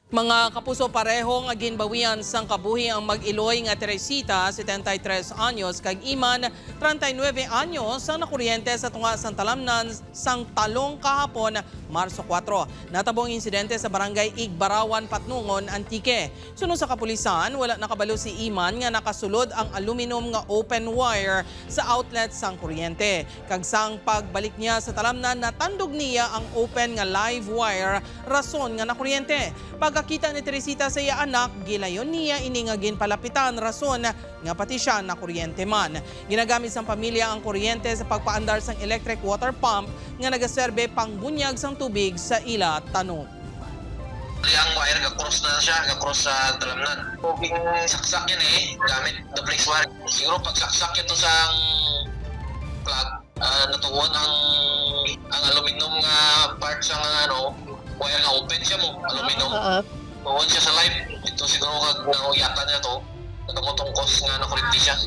Mga kapuso parehong ginbawian sang kabuhi ang mag-Iloy nga Teresita, 73 anyos, kag Iman, 39 anyos, ang nakuryente sa tunga sang talamnan sang talong kahapon, Marso 4. Natabong insidente sa barangay Igbarawan, Patnungon, Antique. Sunod sa kapulisan, wala nakabalo si Iman nga nakasulod ang aluminum nga open wire sa outlet sang kuryente. Kag sang pagbalik niya sa talamnan, natandog niya ang open nga live wire, rason nga nakuryente. Pagkakita ni Teresita sa iya anak, gilayon niya iningagin palapitan, rason nga pati siya na kuryente man. Ginagamit sang pamilya ang kuryente sa pagpaandar sang electric water pump nga nagaserbe pang bunyag sang tubig sa ila tanong. Ang wire ga-cross na siya, ga-cross sa talamnan. Tubig saksak yan gamit duplex wire. Siguro pag saksak ito sa plug, natuon ang aluminum nga part sa wire nga open siya mo, aluminum. Tuon siya sa live. Ito siguro kag nanguyatan niya to, nakamutong cause nga nakurinti siya.